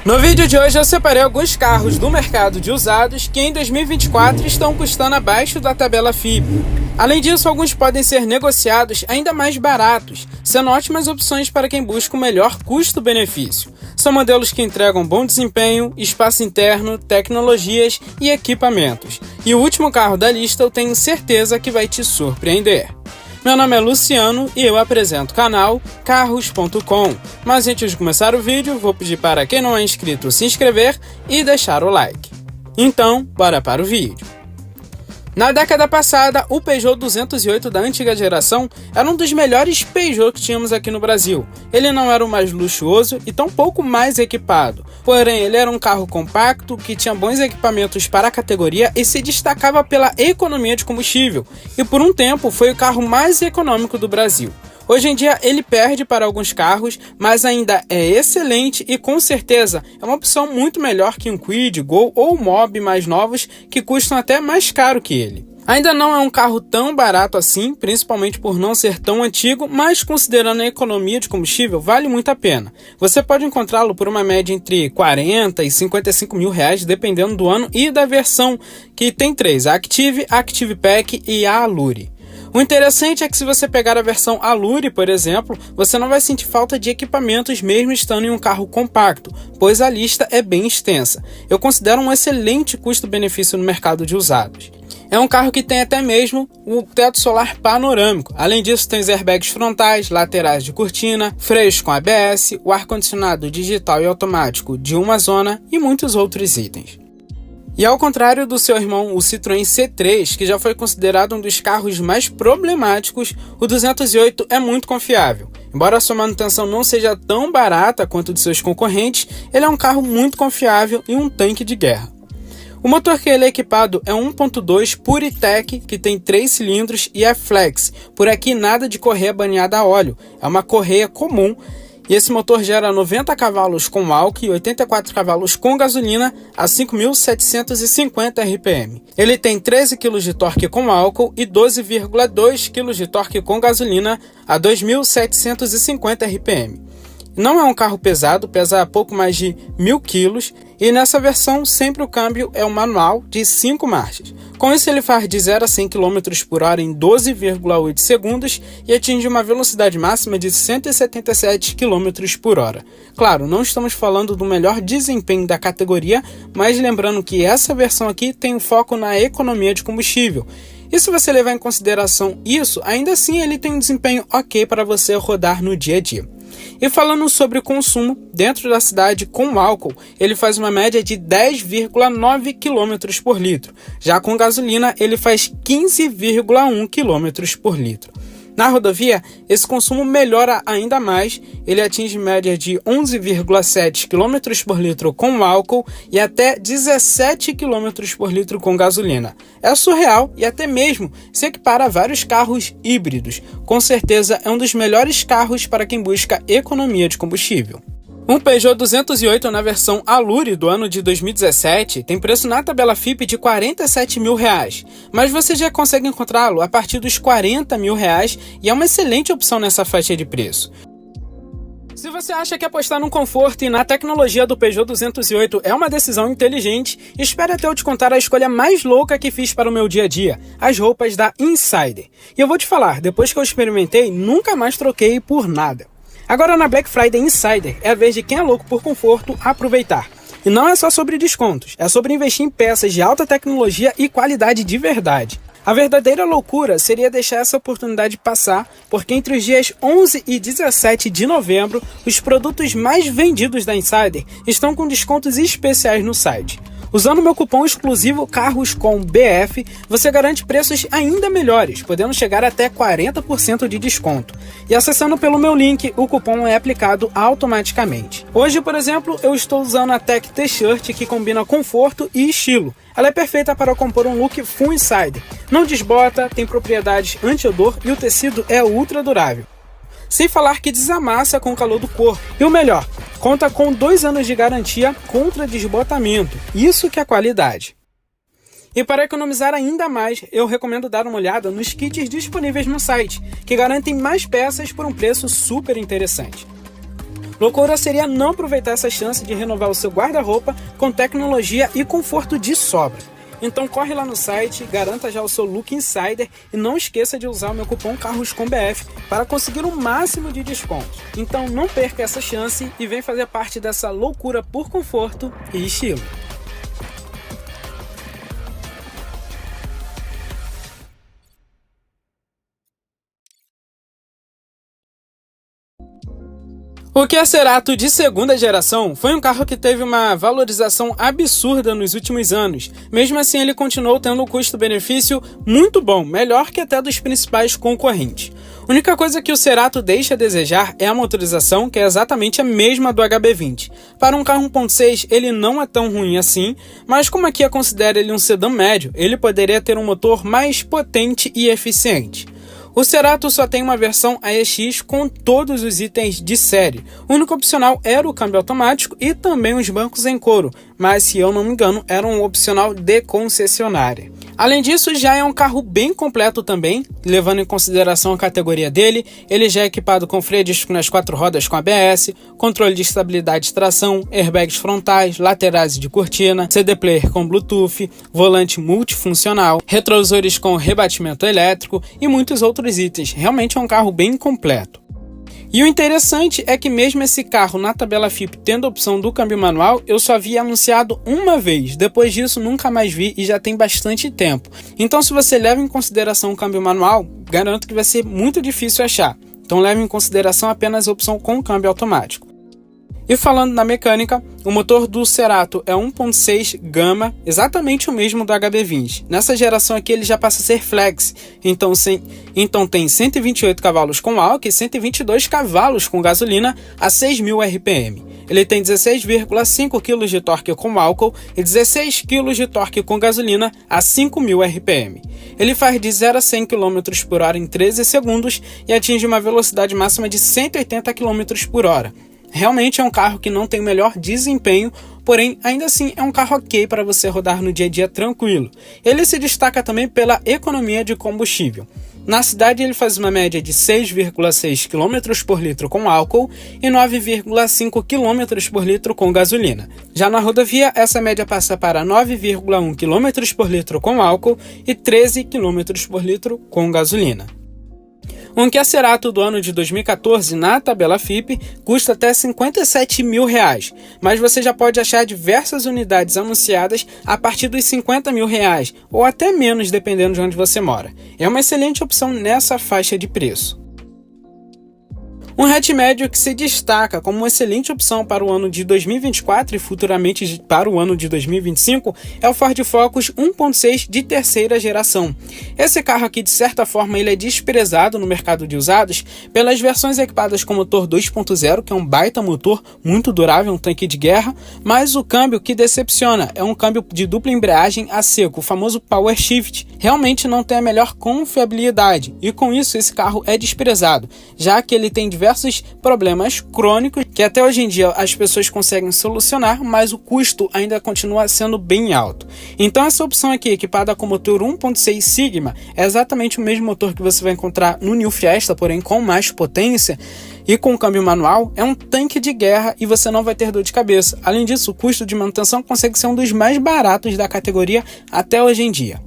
No vídeo de hoje eu separei alguns carros do mercado de usados que em 2024 estão custando abaixo da tabela FIPE. Além disso, alguns podem ser negociados ainda mais baratos, sendo ótimas opções para quem busca o melhor custo-benefício. São modelos que entregam bom desempenho, espaço interno, tecnologias e equipamentos. E o último carro da lista eu tenho certeza que vai te surpreender. Meu nome é Luciano e eu apresento o canal Carros.com. Mas antes de começar o vídeo, vou pedir para quem não é inscrito se inscrever e deixar o like. Então, bora para o vídeo. Na década passada, o Peugeot 208 da antiga geração era um dos melhores Peugeot que tínhamos aqui no Brasil. Ele não era o mais luxuoso e tampouco mais equipado, porém ele era um carro compacto que tinha bons equipamentos para a categoria e se destacava pela economia de combustível, e por um tempo foi o carro mais econômico do Brasil. Hoje em dia ele perde para alguns carros, mas ainda é excelente e com certeza é uma opção muito melhor que um Kwid, Gol ou Mob mais novos que custam até mais caro que ele. Ainda não é um carro tão barato assim, principalmente por não ser tão antigo, mas considerando a economia de combustível, vale muito a pena. Você pode encontrá-lo por uma média entre 40 e 55 mil reais, dependendo do ano e da versão, que tem três: a Active, a Active Pack e a Allure. O interessante é que se você pegar a versão Allure, por exemplo, você não vai sentir falta de equipamentos mesmo estando em um carro compacto, pois a lista é bem extensa. Eu considero um excelente custo-benefício no mercado de usados. É um carro que tem até mesmo o teto solar panorâmico. Além disso, tem os airbags frontais, laterais de cortina, freios com ABS, o ar-condicionado digital e automático de uma zona e muitos outros itens. E ao contrário do seu irmão, o Citroën C3, que já foi considerado um dos carros mais problemáticos, o 208 é muito confiável. Embora a sua manutenção não seja tão barata quanto de seus concorrentes, ele é um carro muito confiável e um tanque de guerra. O motor que ele é equipado é um 1.2 PureTech, que tem 3 cilindros e é flex. Por aqui nada de correia banhada a óleo, é uma correia comum. E esse motor gera 90 cavalos com álcool e 84 cavalos com gasolina a 5.750 RPM. Ele tem 13 kg de torque com álcool e 12,2 kg de torque com gasolina a 2.750 RPM. Não é um carro pesado, pesa pouco mais de 1.000 kg e nessa versão sempre o câmbio é um manual de 5 marchas. Com isso ele faz de 0 a 100 km por hora em 12,8 segundos e atinge uma velocidade máxima de 177 km por hora. Claro, não estamos falando do melhor desempenho da categoria, mas lembrando que essa versão aqui tem um foco na economia de combustível. E se você levar em consideração isso, ainda assim ele tem um desempenho ok para você rodar no dia a dia. E falando sobre o consumo, dentro da cidade com álcool, ele faz uma média de 10,9 km por litro. Já com gasolina, ele faz 15,1 km por litro. Na rodovia, esse consumo melhora ainda mais, ele atinge média de 11,7 km por litro com álcool e até 17 km por litro com gasolina. É surreal e até mesmo se equipara a vários carros híbridos. Com certeza é um dos melhores carros para quem busca economia de combustível. Um Peugeot 208 na versão Allure do ano de 2017 tem preço na tabela FIPE de R$ 47 mil, mas você já consegue encontrá-lo a partir dos R$ 40 mil e é uma excelente opção nessa faixa de preço. Se você acha que apostar no conforto e na tecnologia do Peugeot 208 é uma decisão inteligente, espere até eu te contar a escolha mais louca que fiz para o meu dia a dia, as roupas da Insider. E eu vou te falar, depois que eu experimentei, nunca mais troquei por nada. Agora na Black Friday Insider é a vez de quem é louco por conforto aproveitar. E não é só sobre descontos, é sobre investir em peças de alta tecnologia e qualidade de verdade. A verdadeira loucura seria deixar essa oportunidade passar, porque entre os dias 11 e 17 de novembro, os produtos mais vendidos da Insider estão com descontos especiais no site. Usando meu cupom exclusivo CARROSCOMBF, você garante preços ainda melhores, podendo chegar até 40% de desconto. E acessando pelo meu link, o cupom é aplicado automaticamente. Hoje, por exemplo, eu estou usando a Tech T-Shirt que combina conforto e estilo. Ela é perfeita para compor um look full insider. Não desbota, tem propriedades anti-odor e o tecido é ultra durável. Sem falar que desamassa com o calor do corpo. E o melhor, conta com 2 anos de garantia contra desbotamento. Isso que é qualidade. E para economizar ainda mais, eu recomendo dar uma olhada nos kits disponíveis no site, que garantem mais peças por um preço super interessante. Loucura seria não aproveitar essa chance de renovar o seu guarda-roupa com tecnologia e conforto de sobra. Então corre lá no site, garanta já o seu look insider e não esqueça de usar o meu cupom CARROSCOMBF para conseguir o máximo de desconto. Então não perca essa chance e vem fazer parte dessa loucura por conforto e estilo. O Kia Cerato de segunda geração foi um carro que teve uma valorização absurda nos últimos anos. Mesmo assim, ele continuou tendo um custo-benefício muito bom, melhor que até dos principais concorrentes. A única coisa que o Cerato deixa a desejar é a motorização, que é exatamente a mesma do HB20. Para um carro 1.6, ele não é tão ruim assim, mas como a Kia considera ele um sedã médio, ele poderia ter um motor mais potente e eficiente. O Cerato só tem uma versão AEX com todos os itens de série. O único opcional era o câmbio automático e também os bancos em couro, mas se eu não me engano era um opcional de concessionária. Além disso, já é um carro bem completo também, levando em consideração a categoria dele. Ele já é equipado com freio de disco nas 4 rodas com ABS, controle de estabilidade de tração, airbags frontais, laterais de cortina, CD player com Bluetooth, volante multifuncional, retrovisores com rebatimento elétrico e muitos outros itens. Realmente é um carro bem completo. E o interessante é que mesmo esse carro na tabela FIP tendo a opção do câmbio manual, eu só vi anunciado uma vez, depois disso nunca mais vi e já tem bastante tempo. Então se você leva em consideração o câmbio manual, garanto que vai ser muito difícil achar. Então leve em consideração apenas a opção com câmbio automático. E falando na mecânica, o motor do Cerato é 1.6 Gama, exatamente o mesmo do HB20. Nessa geração aqui ele já passa a ser flex, então tem 128 cavalos com álcool e 122 cavalos com gasolina a 6.000 RPM. Ele tem 16,5 kg de torque com álcool e 16 kg de torque com gasolina a 5.000 RPM. Ele faz de 0 a 100 km por hora em 13 segundos e atinge uma velocidade máxima de 180 km por hora. Realmente é um carro que não tem o melhor desempenho, porém ainda assim é um carro ok para você rodar no dia a dia tranquilo. Ele se destaca também pela economia de combustível. Na cidade ele faz uma média de 6,6 km por litro com álcool e 9,5 km por litro com gasolina. Já na rodovia, essa média passa para 9,1 km por litro com álcool e 13 km por litro com gasolina. Um Kia Cerato do ano de 2014 na tabela FIP custa até R$57 mil, mas você já pode achar diversas unidades anunciadas a partir dos R$50 mil, ou até menos dependendo de onde você mora. É uma excelente opção nessa faixa de preço. Um hatch médio que se destaca como uma excelente opção para o ano de 2024 e futuramente para o ano de 2025 é o Ford Focus 1.6 de terceira geração. Esse carro aqui, de certa forma, ele é desprezado no mercado de usados pelas versões equipadas com motor 2.0, que é um baita motor, muito durável, um tanque de guerra, mas o câmbio que decepciona é um câmbio de dupla embreagem a seco, o famoso Power Shift. Realmente não tem a melhor confiabilidade e com isso esse carro é desprezado, já que ele tem diversos problemas crônicos que até hoje em dia as pessoas conseguem solucionar, mas o custo ainda continua sendo bem alto. Então essa opção aqui, equipada com motor 1.6 Sigma, é exatamente o mesmo motor que você vai encontrar no New Fiesta, porém com mais potência e com câmbio manual. É um tanque de guerra e você não vai ter dor de cabeça. Além disso, o custo de manutenção consegue ser um dos mais baratos da categoria até hoje em dia.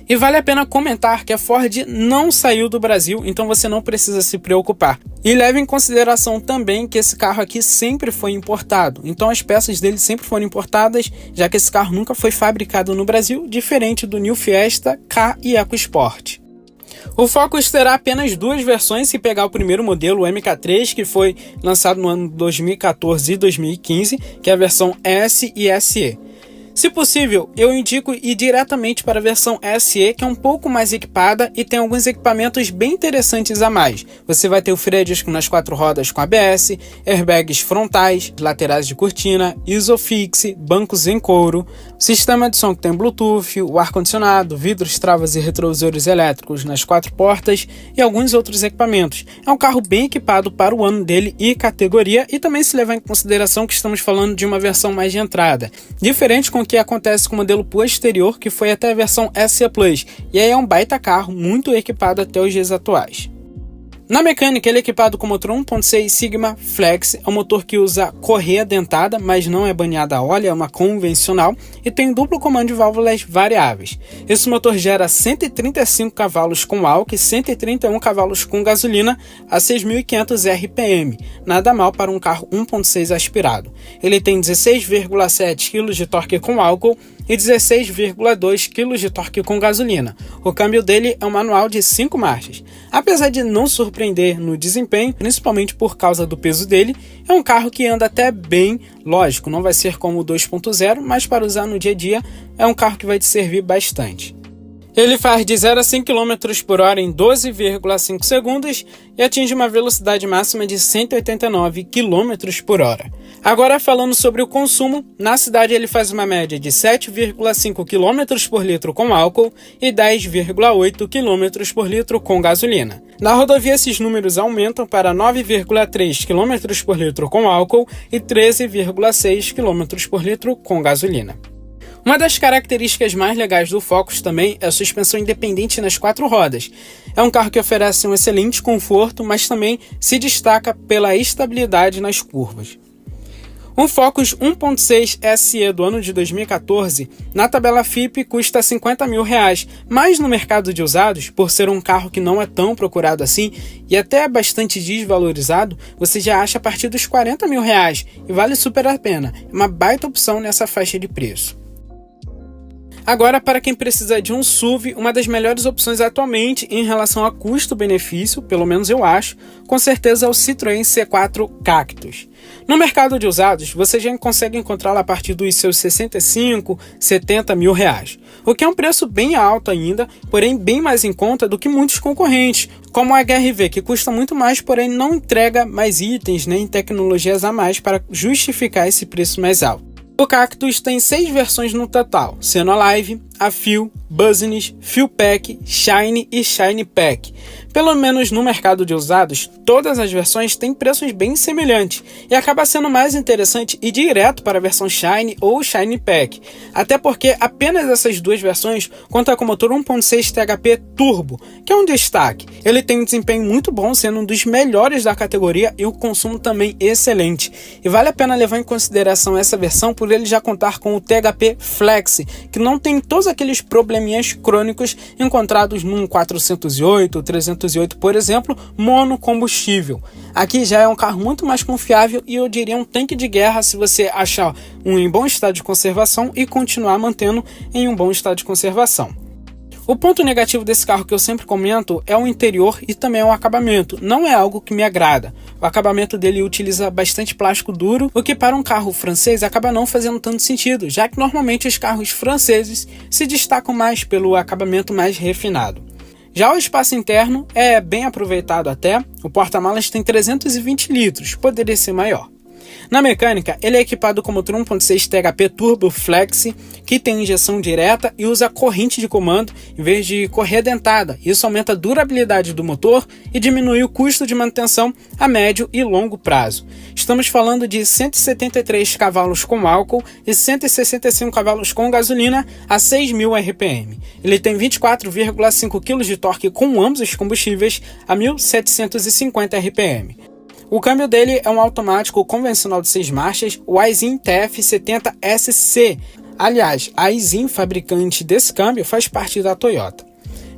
E vale a pena comentar que a Ford não saiu do Brasil, então você não precisa se preocupar. E leve em consideração também que esse carro aqui sempre foi importado, então as peças dele sempre foram importadas, já que esse carro nunca foi fabricado no Brasil, diferente do New Fiesta, Ka e EcoSport. O Focus terá apenas duas versões se pegar o primeiro modelo, o MK3, que foi lançado no ano 2014 e 2015, que é a versão S e SE. Se possível, eu indico ir diretamente para a versão SE, que é um pouco mais equipada e tem alguns equipamentos bem interessantes a mais. Você vai ter o freio de disco nas 4 rodas com ABS, airbags frontais, laterais de cortina, Isofix, bancos em couro, sistema de som que tem Bluetooth, o ar-condicionado, vidros, travas e retrovisores elétricos nas 4 portas e alguns outros equipamentos. É um carro bem equipado para o ano dele e categoria, e também se levar em consideração que estamos falando de uma versão mais de entrada, diferente com o que acontece com o modelo posterior, que foi até a versão SE Plus, e aí é um baita carro muito equipado até os dias atuais. Na mecânica, ele é equipado com motor 1.6 Sigma Flex, é um motor que usa correia dentada, mas não é banhada a óleo, é uma convencional, e tem duplo comando de válvulas variáveis. Esse motor gera 135 cavalos com álcool e 131 cavalos com gasolina a 6.500 RPM, nada mal para um carro 1.6 aspirado. Ele tem 16,7 kg de torque com álcool e 16,2 kg de torque com gasolina. O câmbio dele é um manual de 5 marchas. Apesar de não surpreender no desempenho, principalmente por causa do peso dele, é um carro que anda até bem, lógico, não vai ser como o 2.0, mas para usar no dia a dia é um carro que vai te servir bastante. Ele faz de 0 a 100 km por hora em 12,5 segundos e atinge uma velocidade máxima de 189 km por hora. Agora falando sobre o consumo, na cidade ele faz uma média de 7,5 km por litro com álcool e 10,8 km por litro com gasolina. Na rodovia esses números aumentam para 9,3 km por litro com álcool e 13,6 km por litro com gasolina. Uma das características mais legais do Focus também é a suspensão independente nas 4 rodas. É um carro que oferece um excelente conforto, mas também se destaca pela estabilidade nas curvas. Um Focus 1.6 SE do ano de 2014, na tabela FIPE, custa R$50 mil, mas no mercado de usados, por ser um carro que não é tão procurado assim e até é bastante desvalorizado, você já acha a partir dos R$40 mil e vale super a pena. É uma baita opção nessa faixa de preço. Agora, para quem precisa de um SUV, uma das melhores opções atualmente em relação a custo-benefício, pelo menos eu acho, com certeza é o Citroën C4 Cactus. No mercado de usados, você já consegue encontrá-lo a partir dos seus R$65, R$70 mil, o que é um preço bem alto ainda, porém bem mais em conta do que muitos concorrentes, como a HR-V, que custa muito mais, porém não entrega mais itens nem tecnologias a mais para justificar esse preço mais alto. O Cactus tem 6 versões no total, sendo a Live, a Fuel, Business, Fuel Pack, Shine e Shine Pack. Pelo menos no mercado de usados, todas as versões têm preços bem semelhantes e acaba sendo mais interessante ir direto para a versão Shine ou Shine Pack, até porque apenas essas 2 versões contam com motor 1.6 THP Turbo, que é um destaque. Ele tem um desempenho muito bom, sendo um dos melhores da categoria e o consumo também excelente. E vale a pena levar em consideração essa versão por ele já contar com o THP Flex, que não tem todos aqueles probleminhas crônicos encontrados num 408, 308, por exemplo, monocombustível. Aqui já é um carro muito mais confiável e eu diria um tanque de guerra se você achar um em bom estado de conservação e continuar mantendo em um bom estado de conservação. O ponto negativo desse carro que eu sempre comento é o interior e também o acabamento. Não é algo que me agrada. O acabamento dele utiliza bastante plástico duro, o que para um carro francês acaba não fazendo tanto sentido, já que normalmente os carros franceses se destacam mais pelo acabamento mais refinado. Já o espaço interno é bem aproveitado até, o porta-malas tem 320 litros, poderia ser maior. Na mecânica, ele é equipado com motor 1.6 THP Turbo Flex, que tem injeção direta e usa corrente de comando em vez de correia dentada. Isso aumenta a durabilidade do motor e diminui o custo de manutenção a médio e longo prazo. Estamos falando de 173 cavalos com álcool e 165 cavalos com gasolina a 6.000 RPM. Ele tem 24,5 kg de torque com ambos os combustíveis a 1.750 RPM. O câmbio dele é um automático convencional de 6 marchas, o Aisin TF70SC. Aliás, a Aisin, fabricante desse câmbio, faz parte da Toyota.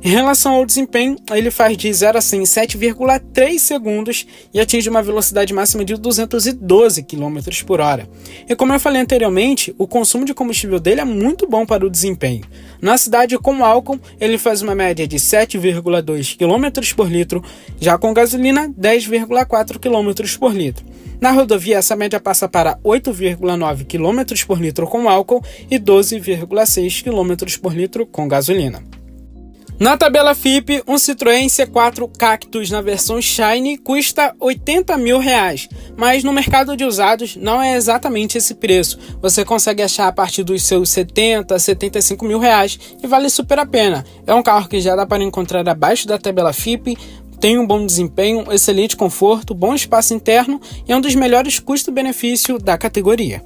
Em relação ao desempenho, ele faz de 0 a 100 em 7,3 segundos e atinge uma velocidade máxima de 212 km por hora. E como eu falei anteriormente, o consumo de combustível dele é muito bom para o desempenho. Na cidade com álcool, ele faz uma média de 7,2 km por litro, já com gasolina 10,4 km por litro. Na rodovia, essa média passa para 8,9 km por litro com álcool e 12,6 km por litro com gasolina. Na tabela FIPE, um Citroën C4 Cactus na versão Shine custa R$80 mil, mas no mercado de usados não é exatamente esse preço. Você consegue achar a partir dos seus R$70, R$75 mil e vale super a pena. É um carro que já dá para encontrar abaixo da tabela FIPE, tem um bom desempenho, excelente conforto, bom espaço interno e é um dos melhores custo-benefício da categoria.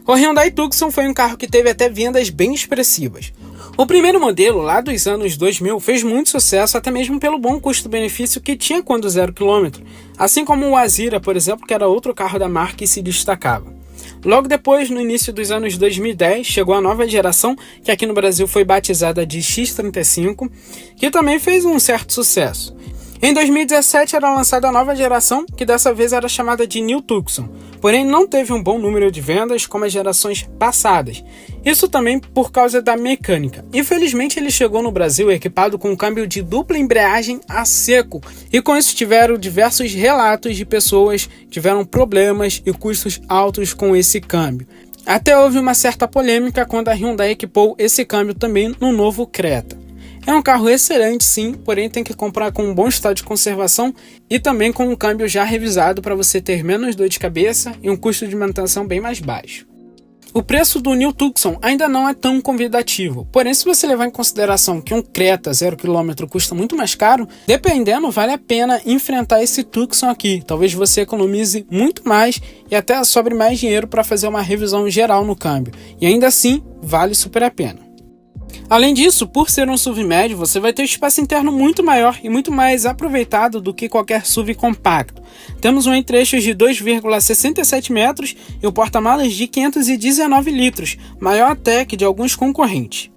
O Hyundai Tucson foi um carro que teve até vendas bem expressivas. O primeiro modelo, lá dos anos 2000, fez muito sucesso até mesmo pelo bom custo-benefício que tinha quando 0 km, assim como o Azira, por exemplo, que era outro carro da marca e se destacava. Logo depois, no início dos anos 2010, chegou a nova geração, que aqui no Brasil foi batizada de X35, que também fez um certo sucesso. Em 2017 era lançada a nova geração, que dessa vez era chamada de New Tucson, porém não teve um bom número de vendas como as gerações passadas. Isso também por causa da mecânica. Infelizmente ele chegou no Brasil equipado com um câmbio de dupla embreagem a seco, e com isso tiveram diversos relatos de pessoas que tiveram problemas e custos altos com esse câmbio. Até houve uma certa polêmica quando a Hyundai equipou esse câmbio também no novo Creta. É um carro excelente sim, porém tem que comprar com um bom estado de conservação e também com um câmbio já revisado para você ter menos dor de cabeça e um custo de manutenção bem mais baixo. O preço do New Tucson ainda não é tão convidativo, porém se você levar em consideração que um Creta 0 km custa muito mais caro, dependendo vale a pena enfrentar esse Tucson aqui. Talvez você economize muito mais e até sobre mais dinheiro para fazer uma revisão geral no câmbio, e ainda assim vale super a pena. Além disso, por ser um SUV médio, você vai ter um espaço interno muito maior e muito mais aproveitado do que qualquer SUV compacto. Temos um entre-eixos de 2,67 metros e o porta-malas de 519 litros, maior até que de alguns concorrentes.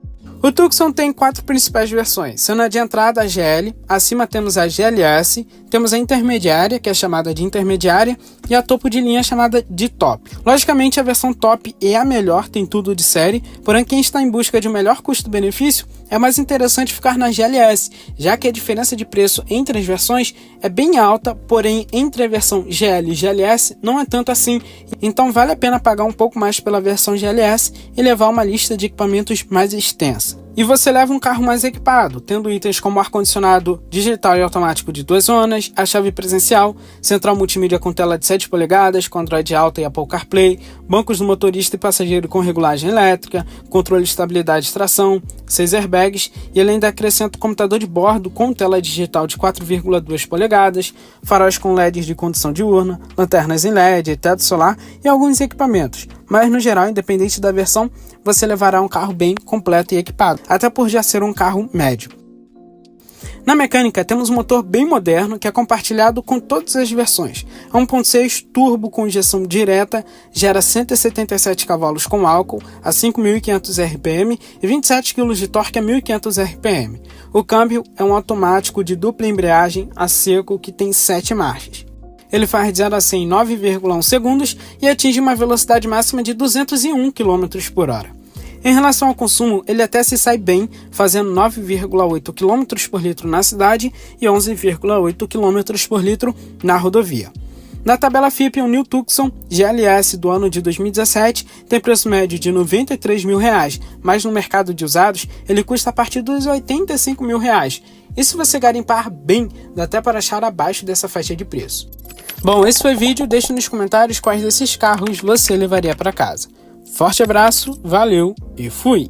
O Tucson tem 4 principais versões, sendo a de entrada a GL, acima temos a GLS, temos a intermediária, que é chamada de intermediária, e a topo de linha chamada de top. Logicamente a versão top é a melhor, tem tudo de série, porém quem está em busca de um melhor custo-benefício é mais interessante ficar na GLS, já que a diferença de preço entre as versões é bem alta, porém entre a versão GL e GLS não é tanto assim, então vale a pena pagar um pouco mais pela versão GLS e levar uma lista de equipamentos mais extensa. E você leva um carro mais equipado, tendo itens como ar-condicionado digital e automático de 2 zonas, a chave presencial, central multimídia com tela de 7 polegadas, com Android Auto e Apple CarPlay, bancos do motorista e passageiro com regulagem elétrica, controle de estabilidade e tração, 6 airbags e ele ainda acrescenta computador de bordo com tela digital de 4,2 polegadas, faróis com LEDs de condução diurna, lanternas em LED, teto solar e alguns equipamentos. Mas no geral, independente da versão, você levará um carro bem completo e equipado, até por já ser um carro médio. Na mecânica, temos um motor bem moderno que é compartilhado com todas as versões. É 1.6 turbo com injeção direta, gera 177 cavalos com álcool a 5.500 RPM e 27 kg de torque a 1.500 RPM. O câmbio é um automático de dupla embreagem a seco que tem 7 marchas. Ele faz de 0 a 100 em 9,1 segundos e atinge uma velocidade máxima de 201 km por hora. Em relação ao consumo, ele até se sai bem, fazendo 9,8 km por litro na cidade e 11,8 km por litro na rodovia. Na tabela FIPE, o New Tucson GLS do ano de 2017 tem preço médio de R$ 93 mil, mas no mercado de usados ele custa a partir dos R$ 85 mil. E se você garimpar bem, dá até para achar abaixo dessa faixa de preço. Bom, esse foi o vídeo, deixe nos comentários quais desses carros você levaria para casa. Forte abraço, valeu e fui!